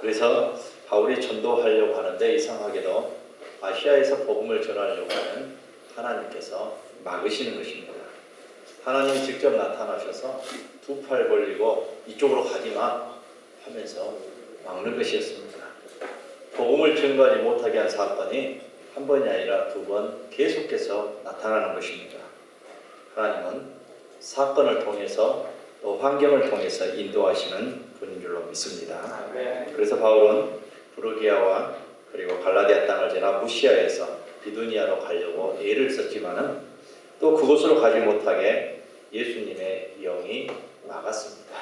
그래서 바울이 전도하려고 하는데 이상하게도 아시아에서 복음을 전하려고 하는 하나님께서 막으시는 것입니다. 하나님이 직접 나타나셔서 두 팔 벌리고 이쪽으로 가지마 하면서 막는 것이었습니다. 복음을 증거하지 못하게 한 사건이 한 번이 아니라 두 번 계속해서 나타나는 것입니다. 하나님은 사건을 통해서 또 환경을 통해서 인도하시는 분인 줄로 믿습니다. 그래서 바울은 부르기아와 그리고 갈라디아 땅을 지나 무시아에서 비두니아로 가려고 애를 썼지만은 또 그곳으로 가지 못하게 예수님의 영이 막았습니다.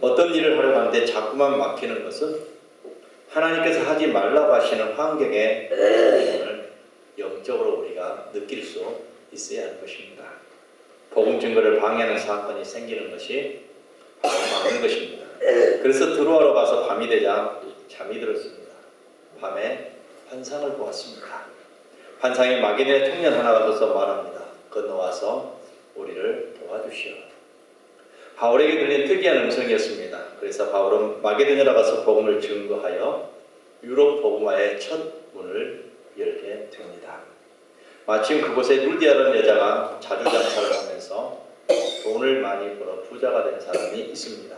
어떤 일을 하려고 하는데 자꾸만 막히는 것은 하나님께서 하지 말라고 하시는 환경의 영향을 영적으로 우리가 느낄 수 있어야 하는 것입니다. 복음 증거를 방해하는 사건이 생기는 것이 바로 막는 것입니다. 그래서 드로아로 가서 밤이 되자 잠이 들었습니다. 밤에 환상을 보았습니다. 환상에 마게도냐 청년 하나가 서서 말합니다. 건너와서 우리를 도와주시오. 바울에게 들린 특이한 음성이었습니다. 그래서 바울은 마게도냐로 가서 복음을 증거하여 유럽 복음화의 첫 문을 열게 됩니다. 마침 그곳에 루디아라는 여자가 자주 장사를 하면서 돈을 많이 벌어 부자가 된 사람이 있습니다.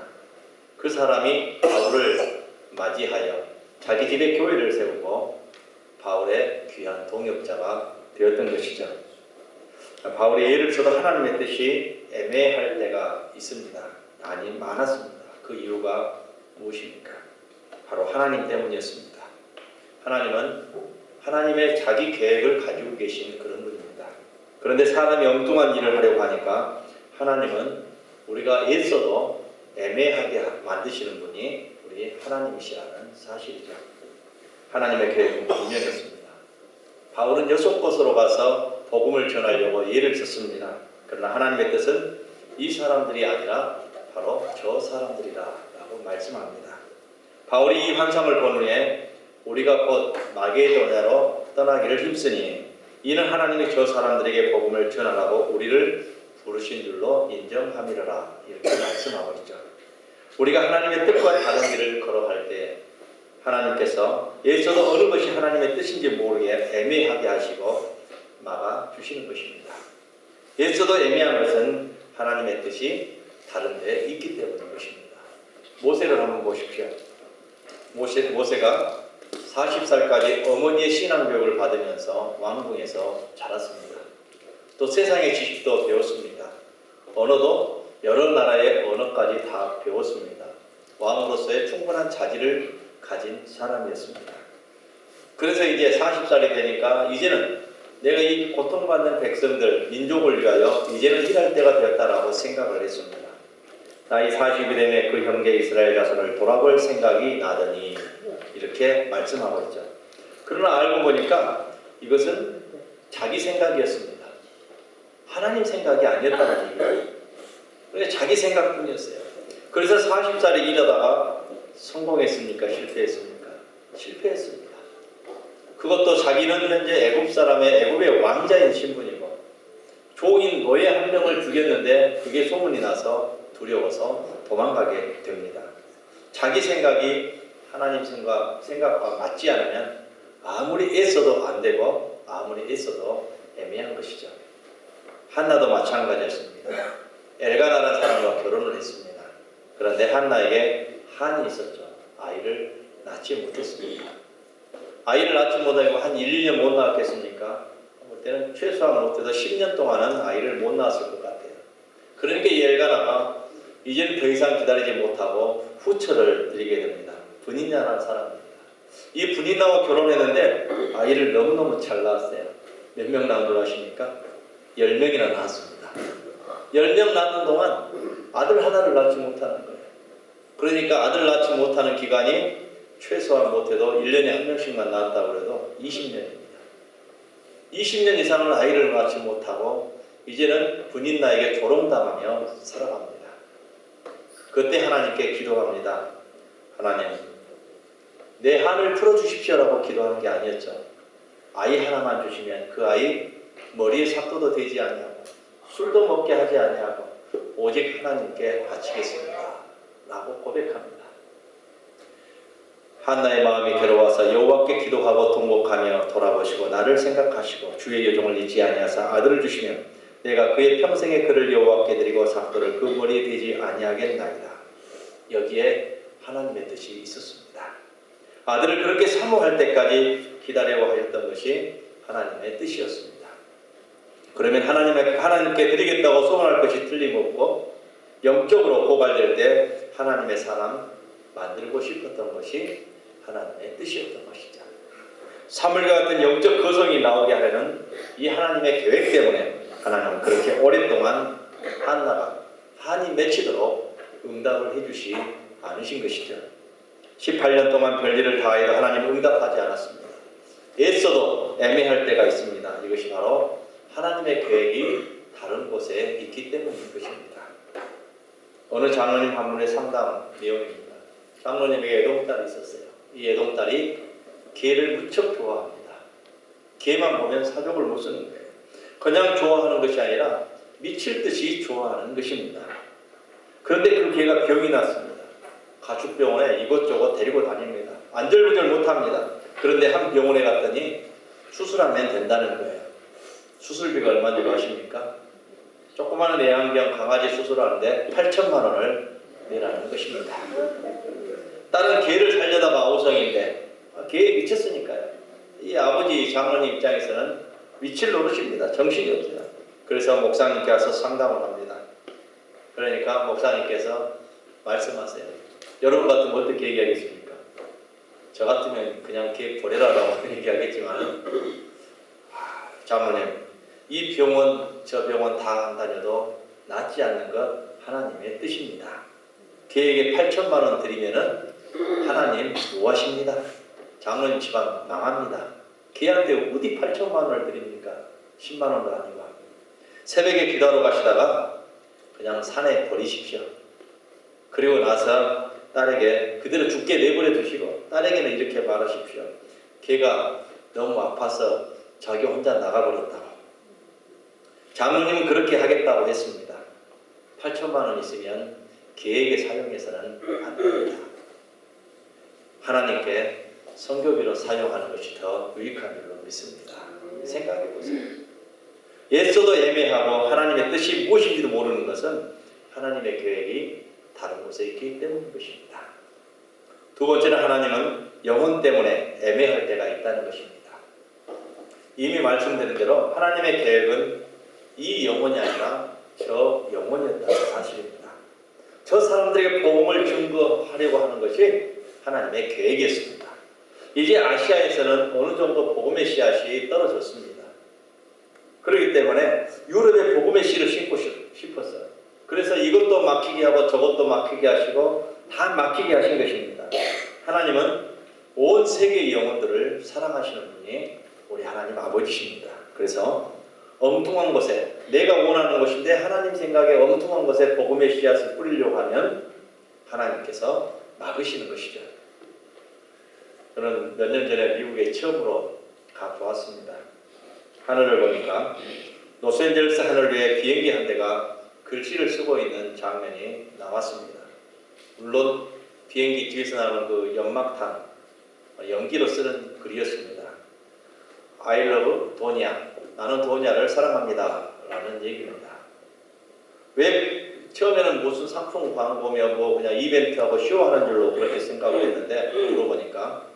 그 사람이 바울을 맞이하여 자기 집에 교회를 세우고 바울의 귀한 동역자가 되었던 것이죠. 바울이 예를 들어 하나님의 뜻이 애매할 때가 있습니다. 아니 많았습니다. 그 이유가 무엇입니까? 바로 하나님 때문이었습니다. 하나님은 하나님의 자기 계획을 가지고 계신 그런 분입니다. 그런데 사람이 엉뚱한 일을 하려고 하니까 하나님은 우리가 애써도 애매하게 만드시는 분이 우리 하나님이시라는 사실이죠. 하나님의 계획은 분명했습니다. 바울은 6곳으로 가서 복음을 전하려고 예를 썼습니다. 그러나 하나님의 뜻은 이 사람들이 아니라 바로 저 사람들이다 라고 말씀합니다. 바울이 이 환상을 본 후에 우리가 곧 마게도냐로 떠나기를 힘쓰니 이는 하나님이 저 사람들에게 복음을 전하라고 우리를 부르신 줄로 인정함이라 이렇게 말씀하고 있죠. 우리가 하나님의 뜻과 다른 길을 걸어갈 때 하나님께서 예서도 어느 것이 하나님의 뜻인지 모르게 애매하게 하시고 막아주시는 것입니다. 예서도 애매한 것은 하나님의 뜻이 다른 데에 있기 때문인 것입니다. 모세를 한번 보십시오. 모세가 40살까지 어머니의 신앙교육을 받으면서 왕궁에서 자랐습니다. 또 세상의 지식도 배웠습니다. 언어도 여러 나라의 언어까지 다 배웠습니다. 왕으로서의 충분한 자질을 가진 사람이었습니다. 그래서 이제 40살이 되니까 이제는 내가 이 고통받는 백성들, 민족을 위하여 이제는 일할 때가 되었다라고 생각을 했습니다. 나이 40이 되면 그 형제 이스라엘 자손을 돌아볼 생각이 나더니 이렇게 말씀하고 있죠. 그러나 알고 보니까 이것은 자기 생각이었습니다. 하나님 생각이 아니었다는 얘기예요. 그러니까 자기 생각뿐이었어요. 그래서 40살에 일하다가 성공했습니까? 실패했습니까? 실패했습니다. 그것도 자기는 현재 애굽의 왕자인 신분이고 종인 노예 한 명을 죽였는데 그게 소문이 나서 두려워서 도망가게 됩니다. 자기 생각이 하나님 생각과 맞지 않으면 아무리 애써도 안 되고 아무리 애써도 애매한 것이죠. 한나도 마찬가지였습니다. 엘가나라는 사람과 결혼을 했습니다. 그런데 한나에게 한이 있었죠. 아이를 낳지 못했습니다. 아이를 낳지 못하고 한 1, 2년 못 낳았겠습니까? 볼 때는 최소한 못해도 10년 동안은 아이를 못 낳았을 것 같아요. 그러니까 이 엘가나가 이제는 더 이상 기다리지 못하고 후처를 드리게 됩니다. 분인나라는 사람입니다. 이 분인나와 결혼했는데 아이를 너무너무 잘 낳았어요. 몇 명 낳은 걸 아십니까? 10명이나 낳았습니다. 10명 낳는 동안 아들 하나를 낳지 못하는 거예요. 그러니까 아들 낳지 못하는 기간이 최소한 못해도 1년에 한 명씩만 낳았다고 해도 20년입니다. 20년 이상을 아이를 낳지 못하고 이제는 분인나에게 조롱당하며 살아갑니다. 그때 하나님께 기도합니다. 하나님, 내 한을 풀어주십시오라고 기도하는 게 아니었죠. 아이 하나만 주시면 그 아이 머리에 삭도도 되지 아니하고 술도 먹게 하지 아니하고 오직 하나님께 바치겠습니다 라고 고백합니다. 한나의 마음이 괴로워서 여호와께 기도하고 통곡하며 돌아보시고 나를 생각하시고 주의 여종을 잊지 아니하사 아들을 주시면 내가 그의 평생의 그를 여호와께 드리고 삭도를 그 머리에 대지 아니하겠나이다. 여기에 하나님의 뜻이 있었습니다. 아들을 그렇게 사모할 때까지 기다려야 하였던 것이 하나님의 뜻이었습니다. 그러면 하나님께 드리겠다고 소원할 것이 틀림없고 영적으로 고갈될 때 하나님의 사람 만들고 싶었던 것이 하나님의 뜻이었던 것이죠. 사물과 같은 영적 거성이 나오게 하려는 이 하나님의 계획 때문에 하나님은 그렇게 오랫동안 한나가 한이 맺히도록 응답을 해주시 않으신 것이죠. 18년 동안 별일을 다해도 하나님은 응답하지 않았습니다. 애써도 애매할 때가 있습니다. 이것이 바로 하나님의 계획이 다른 곳에 있기 때문인 것입니다. 어느 장로님 한 분의 상담 내용입니다. 장로님에게 애동딸이 있었어요. 이 애동딸이 개를 무척 좋아합니다. 개만 보면 사족을 못 쓰는 거예요. 그냥 좋아하는 것이 아니라 미칠 듯이 좋아하는 것입니다. 그런데 그 개가 병이 났습니다. 가축병원에 이것저것 데리고 다닙니다. 안절부절 못합니다. 그런데 한 병원에 갔더니 수술하면 된다는 거예요. 수술비가 얼마인지 아십니까? 조그마한 애완견 강아지 수술하는데 8천만 원을 내라는 것입니다. 다른 개를 살려다가 아우성인데 개에 미쳤으니까요. 이 아버지 장로님 입장에서는 미칠 노릇입니다. 정신이 없어요. 그래서 목사님께 와서 상담을 합니다. 그러니까 목사님께서 말씀하세요. 여러분 같으면 어떻게 얘기하겠습니까? 저 같으면 그냥 개 보내라라고 얘기하겠지만 장로님 이 병원 저 병원 다 안 다녀도 낫지 않는 것 하나님의 뜻입니다. 개에게 8천만 원 드리면은 하나님 노하십니다. 장로님 집안 망합니다. 개한테 어디 8천만 원을 드립니까? 10만 원도 아니고. 새벽에 기도하러 가시다가 그냥 산에 버리십시오. 그리고 나서 딸에게 그대로 죽게 내버려 두시고 딸에게는 이렇게 말하십시오. 개가 너무 아파서 자기 혼자 나가버렸다고. 장로님은 그렇게 하겠다고 했습니다. 8천만 원 있으면 개에게 사용해서는 안 됩니다. 하나님께 선교비로 사용하는 것이 더 유익한 줄로 믿습니다. 생각해 보세요. 애써도 애매하고 하나님의 뜻이 무엇인지도 모르는 것은 하나님의 계획이 다른 곳에 있기 때문인 것입니다. 두 번째는 하나님은 영혼 때문에 애매할 때가 있다는 것입니다. 이미 말씀드린 대로 하나님의 계획은 이 영혼이 아니라 저 영혼이었다는 사실입니다. 저 사람들에게 복음을 증거하려고 하는 것이 하나님의 계획이었습니다. 이제 아시아에서는 어느 정도 복음의 씨앗이 떨어졌습니다. 그렇기 때문에 유럽에 복음의 씨를 심고 싶었어요. 그래서 이것도 막히게 하고 저것도 막히게 하시고 다 막히게 하신 것입니다. 하나님은 온 세계의 영혼들을 사랑하시는 분이 우리 하나님 아버지십니다. 그래서 엉뚱한 곳에 내가 원하는 것인데 하나님 생각에 엉뚱한 곳에 복음의 씨앗을 뿌리려고 하면 하나님께서 막으시는 것이죠. 저는 몇 년 전에 미국에 처음으로 가보았습니다. 하늘을 보니까 로스앤젤레스 하늘 위에 비행기 한 대가 글씨를 쓰고 있는 장면이 나왔습니다. 물론 비행기 뒤에서 나오는 그 연막탄, 연기로 쓰는 글이었습니다. I love 도니아, 나는 도니아를 사랑합니다 라는 얘기입니다. 왜 처음에는 무슨 상품 광고며 뭐 그냥 이벤트하고 쇼하는 줄로 그렇게 생각을 했는데 물어보니까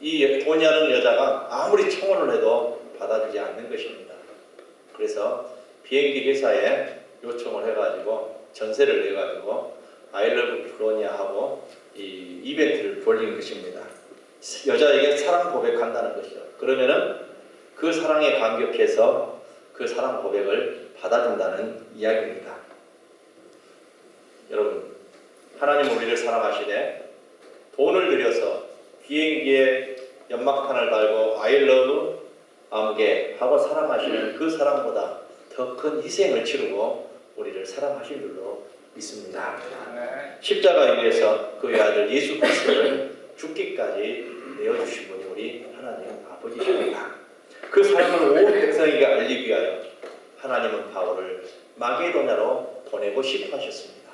이 도니아는 여자가 아무리 청혼을 해도 받아주지 않는 것입니다. 그래서 비행기 회사에 요청을 해가지고 전세를 내가지고 I love 도니아 하고 이 이벤트를 돌린 것입니다. 여자에게 사랑 고백한다는 것이죠. 그러면은 그 사랑에 감격해서 그 사랑 고백을 받아준다는 이야기입니다. 여러분, 하나님 우리를 사랑하시되 돈을 들여서 비행기에 연막탄을 달고 I love 아무개 하고 사랑하시는 그 사랑보다 더 큰 희생을 치르고 우리를 사랑하신 줄로 믿습니다. 십자가 위에서 그의 아들 예수 그리스도를 죽기까지 내어주신 분이 우리 하나님 아버지십니다. 그 사랑을 온 백성에게 알리기 위하여 하나님은 바울을 마게도냐로 보내고 싶어 하셨습니다.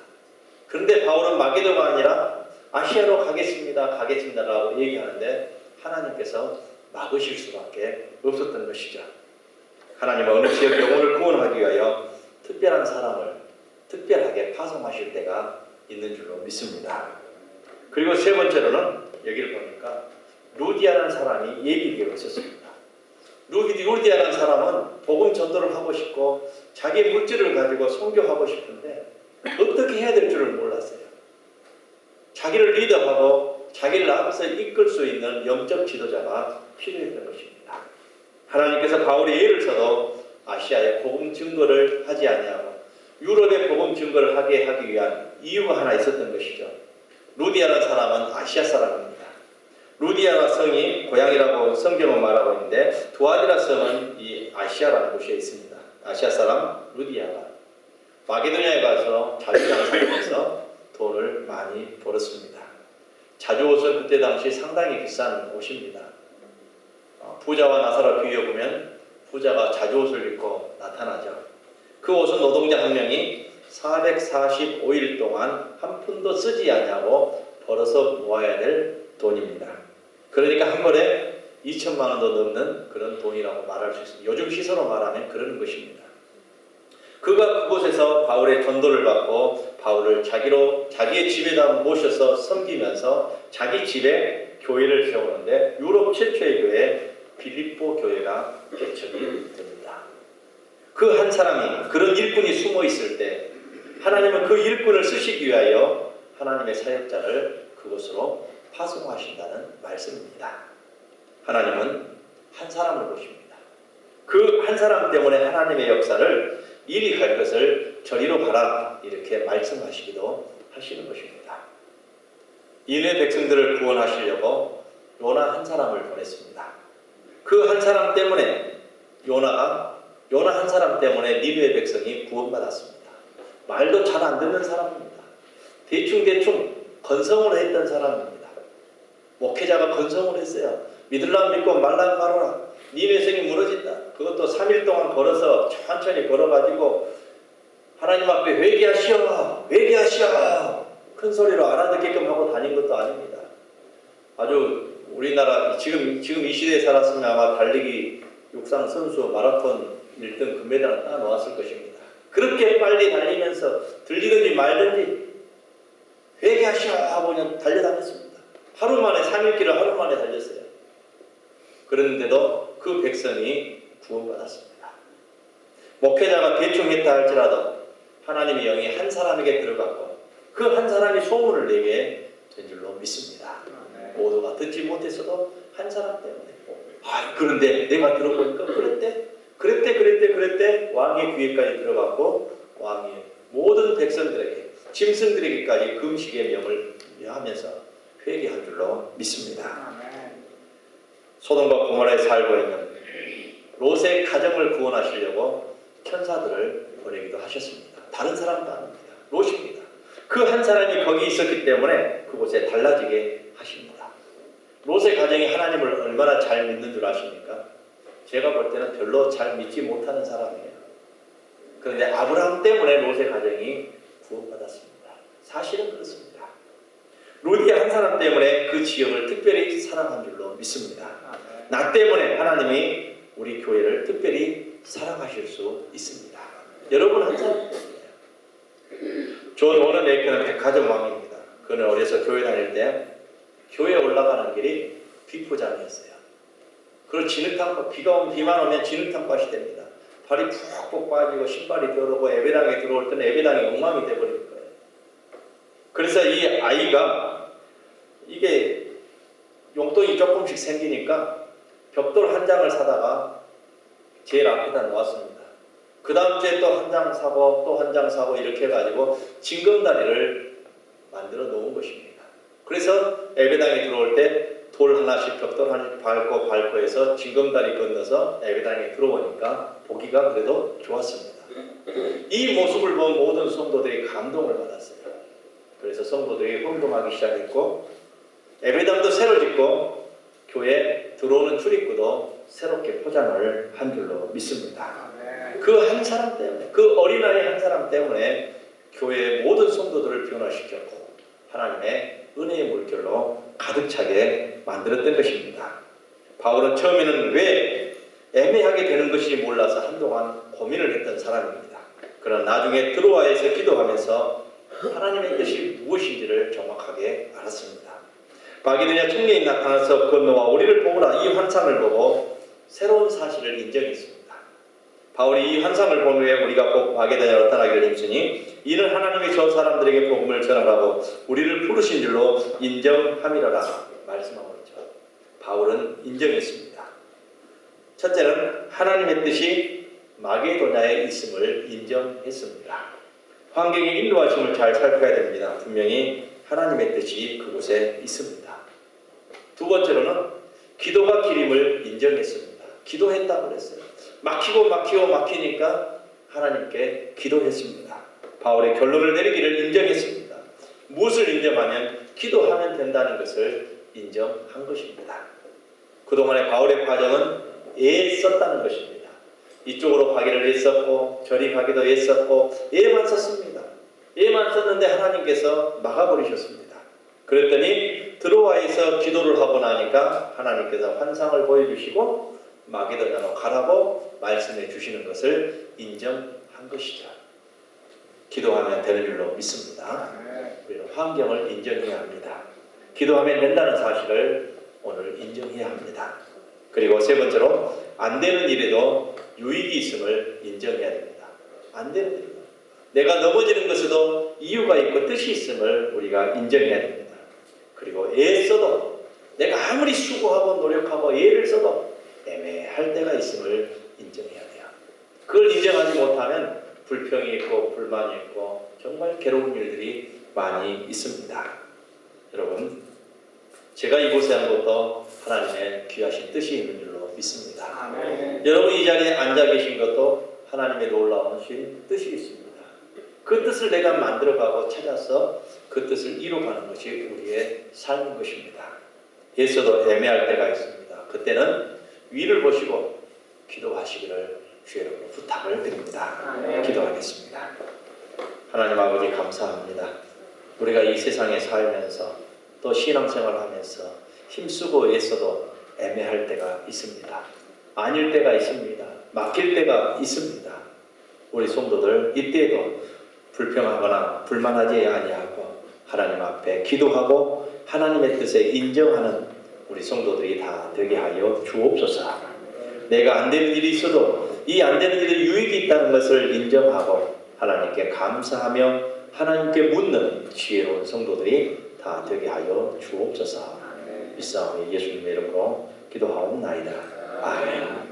그런데 바울은 마게도가 아니라 아시아로 가겠습니다라고 얘기하는데 하나님께서 막으실 수밖에 없었던 것이죠. 하나님은 어느 지역 영혼을 구원하기 위하여 특별한 사람을 특별하게 파송하실 때가 있는 줄로 믿습니다. 그리고 세 번째로는 여기를 보니까 루디아라는 사람이 예비되어 있었습니다. 루디아라는 사람은 복음 전도를 하고 싶고 자기 물질을 가지고 선교하고 싶은데 어떻게 해야 될 줄을 몰랐어요. 자기를 리더하고 자기를 앞서 이끌 수 있는 영적 지도자가 필요했던 것입니다. 하나님께서 바울이 예를 들어서 아시아에 복음 증거를 하지 아니하고 유럽에 복음 증거를 하게 하기 위한 이유가 하나 있었던 것이죠. 루디아라는 사람은 아시아 사람입니다. 루디아라 성이 고향이라고 성경은 말하고 있는데 두아디라 성은 이 아시아라는 곳에 있습니다. 아시아 사람 루디아가 마게도냐에 가서 자주장사를 해서 돈을 많이 벌었습니다. 자주옷은 그때 당시 상당히 비싼 옷입니다. 부자와 나사로 비교해보면 부자가 자주옷을 입고 나타나죠. 그 옷은 노동자 한 명이 445일 동안 한 푼도 쓰지 않냐고 벌어서 모아야 될 돈입니다. 그러니까 한 번에 2천만 원도 넘는 그런 돈이라고 말할 수 있습니다. 요즘 시세로 말하면 그러는 것입니다. 그가 그곳에서 바울의 전도를 받고 바울을 자기의 집에다 모셔서 섬기면서 자기 집에 교회를 세우는데 유럽 최초의 교회 빌립보 교회가 개척이 됩니다. 그 한 사람이 그런 일꾼이 숨어 있을 때 하나님은 그 일꾼을 쓰시기 위하여 하나님의 사역자를 그곳으로 파송하신다는 말씀입니다. 하나님은 한 사람을 보십니다. 그 한 사람 때문에 하나님의 역사를 이리 할 것을 저리로 가라 이렇게 말씀하시기도 하시는 것입니다. 이네 백성들을 구원하시려고 요나 한 사람을 보냈습니다. 그 한 사람 때문에 요나 한 사람 때문에 니느웨 백성이 구원받았습니다. 말도 잘 안 듣는 사람입니다. 대충 건성을 했던 사람입니다. 목회자가 건성을 했어요. 믿으려면 믿고 말라면 말아라. 니느웨 성이 무너진다. 그것도 3일 동안 걸어서 천천히 걸어가지고 하나님 앞에 회개하시오 큰 소리로 알아듣게끔 하고 다닌 것도 아닙니다. 아주 우리나라 지금 이 시대에 살았으면 아마 달리기 육상 선수 마라톤 1등 금메달을 따놓았을 것입니다. 그렇게 빨리 달리면서 들리든지 말든지 회개하시오 하고 그냥 달려다녔습니다. 하루 만에 3일길을 하루 만에 달렸어요. 그런데도 그 백성이 구원받았습니다. 목회자가 대충 했다 할지라도 하나님의 영이 한 사람에게 들어갔고 그 한 사람이 소문을 내게 된 줄로 믿습니다. 모두가 듣지 못했어도 한 사람 때문에 그런데 내가 들어보니까 그랬대 왕의 귀에까지 들어갔고 왕이 모든 백성들에게 짐승들에게까지 금식의 명을 하면서 회개한 줄로 믿습니다. 소돔과 고모라에 살고 있는 롯의 가정을 구원하시려고 천사들을 보내기도 하셨습니다. 다른 사람도 아닙니다. 롯입니다. 그 한 사람이 거기 있었기 때문에 그곳에 달라지게 하십니다. 롯의 가정이 하나님을 얼마나 잘 믿는 줄 아십니까? 제가 볼 때는 별로 잘 믿지 못하는 사람이에요. 그런데 아브라함 때문에 롯의 가정이 구원받았습니다. 사실은 그렇습니다. 롯이 한 사람 때문에 그 지역을 특별히 사랑한 줄로 믿습니다. 나 때문에 하나님이 우리 교회를 특별히 사랑하실 수 있습니다. 여러분 한 사람 때문이에요. 존 워런 웨이크는 백화점 왕입니다. 그는 어려서 교회 다닐 때 교회에 올라가는 길이 비포장이었어요. 그리고 비만 오면 진흙탕밭이 됩니다. 발이 푹푹 빠지고 신발이 더러고 예배당에 들어올 때는 예배당이 엉망이 되어버릴 거예요. 그래서 이 아이가 이게 용돈이 조금씩 생기니까 벽돌 한 장을 사다가 제일 앞에다 놓았습니다. 그 다음 주에 또 한 장 사고 또 한 장 사고 이렇게 해가지고 징검다리를 만들어 놓은 것입니다. 그래서 예배당에 들어올 때 돌 하나씩 벽돌 하나씩 밟고 해서 징검다리 건너서 예배당에 들어오니까 보기가 그래도 좋았습니다. 이 모습을 본 모든 성도들이 감동을 받았어요. 그래서 성도들이 헌금하기 시작했고 예배당도 새로 짓고 교회 들어오는 출입구도 새롭게 포장을 한 줄로 믿습니다. 그 한 사람 때문에 그 어린아이 한 사람 때문에 교회의 모든 성도들을 변화시켰고 하나님의 은혜의 물결로 가득 차게 만들었던 것입니다. 바울은 처음에는 왜 애매하게 되는 것이 몰라서 한동안 고민을 했던 사람입니다. 그러나 나중에 드로아에서 기도하면서 하나님의 뜻이 무엇인지를 정확하게 알았습니다. 마게도냐 총리에 나타나서 건너와 우리를 보라 이 환상을 보고 새로운 사실을 인정했습니다. 바울이 이 환상을 본 후에 우리가 꼭 마게도냐로 떠나기를 힘쓰니 이는 하나님이 저 사람들에게 복음을 전하라고 우리를 부르신 줄로 인정함이라라 말씀하고 있죠. 바울은 인정했습니다. 첫째는 하나님의 뜻이 마게도냐에 있음을 인정했습니다. 환경의 인도하심을 잘 살펴야 됩니다. 분명히 하나님의 뜻이 그곳에 있습니다. 두 번째로는 기도가 길임을 인정했습니다. 기도했다고 그랬어요. 막히니까 하나님께 기도했습니다. 바울의 결론을 내리기를 인정했습니다. 무엇을 인정하면 기도하면 된다는 것을 인정한 것입니다. 그동안의 바울의 과정은 애썼다는 것입니다. 이쪽으로 가기를 애썼고 저리 가기도 애썼고 애만 썼습니다. 애만 썼는데 하나님께서 막아버리셨습니다. 그랬더니 드로아에서 기도를 하고 나니까 하나님께서 환상을 보여주시고 마게도냐로 가라고 말씀해 주시는 것을 인정한 것이죠. 기도하면 되는 줄로 믿습니다. 우리는 환경을 인정해야 합니다. 기도하면 된다는 사실을 오늘 인정해야 합니다. 그리고 세 번째로 안 되는 일에도 유익이 있음을 인정해야 됩니다. 안 되는 일, 내가 넘어지는 것에도 이유가 있고 뜻이 있음을 우리가 인정해야 됩니다. 그리고 애써도 내가 아무리 수고하고 노력하고 애를 써도 애매할 때가 있음을 인정해야 돼요. 그걸 인정하지 못하면 불평이 있고 불만이 있고 정말 괴로운 일들이 많이 있습니다. 여러분, 제가 이곳에 한 것도 하나님의 귀하신 뜻이 있는 줄로 믿습니다. 아멘. 여러분 이 자리에 앉아 계신 것도 하나님의 놀라우신 뜻이 있습니다. 그 뜻을 내가 만들어가고 찾아서 그 뜻을 이루어가는 것이 우리의 삶인 것입니다. 예수도 애매할 때가 있습니다. 그때는 위를 보시고 기도하시기를 주의 이름으로 부탁을 드립니다. 아멘. 기도하겠습니다. 하나님 아버지 감사합니다. 우리가 이 세상에 살면서 또 신앙생활을 하면서 힘쓰고 애써도 애매할 때가 있습니다. 아닐 때가 있습니다. 막힐 때가 있습니다. 우리 성도들 이때에도 불평하거나 불만하지 아니하고 하나님 앞에 기도하고 하나님의 뜻에 인정하는 우리 성도들이 다 되게 하여 주옵소서. 내가 안 되는 일이 있어도 이 안 되는 일에 유익이 있다는 것을 인정하고 하나님께 감사하며 하나님께 묻는 지혜로운 성도들이 다 되게 하여 주옵소서. 믿사오니 예수님의 이름으로 기도하옵나이다. 아멘.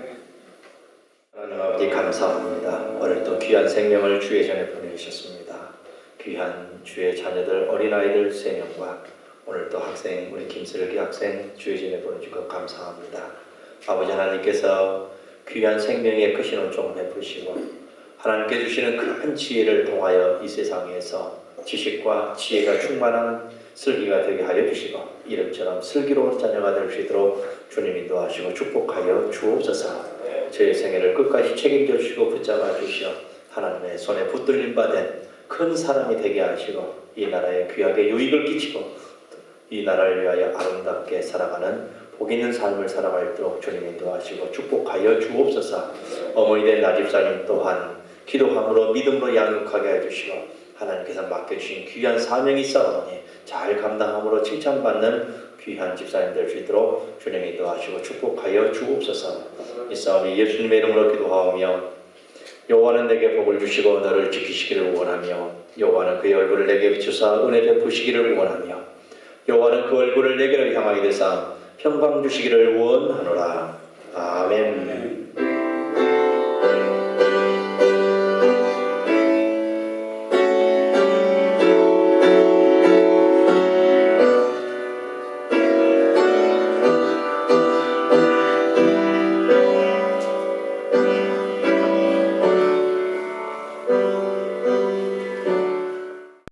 하나님 아버지 감사합니다. 오늘도 귀한 생명을 주의 전에 보내주셨습니다. 귀한 주의 자녀들 어린아이들 3명과 오늘도 학생 우리 김슬기 학생 주의 전에 보내주고 감사합니다. 아버지 하나님께서 귀한 생명에 크신 은총을 베푸시고 하나님께 주시는 큰 지혜를 통하여 이 세상에서 지식과 지혜가 충만한 슬기가 되게 하여 주시고 이름처럼 슬기로운 자녀가 될 수 있도록 주님 인도하시고 축복하여 주옵소서. 저의 생애를 끝까지 책임져 주시고 붙잡아 주시어 하나님의 손에 붙들림 받은 큰 사람이 되게 하시고 이 나라에 귀하게 유익을 끼치고 이 나라를 위하여 아름답게 살아가는 복 있는 삶을 살아갈도록 주님 인도하시고 축복하여 주옵소서. 어머니 된 나집사님 또한 기도함으로 믿음으로 양육하게 해주시고 하나님께서 맡겨주신 귀한 사명이 있사오니 잘 감당함으로 칭찬받는 귀한 집사님 될 수 있도록 주님 인도하시고 축복하여 주옵소서. 있사오니 예수님의 이름으로 기도하오며 여호와는 내게 복을 주시고 너를 지키시기를 원하며 여호와는 그의 얼굴을 내게 비추사 은혜 베푸시기를 원하며 여호와는 그 얼굴을 내게로 향하게 되사 평강 주시기를 원하노라.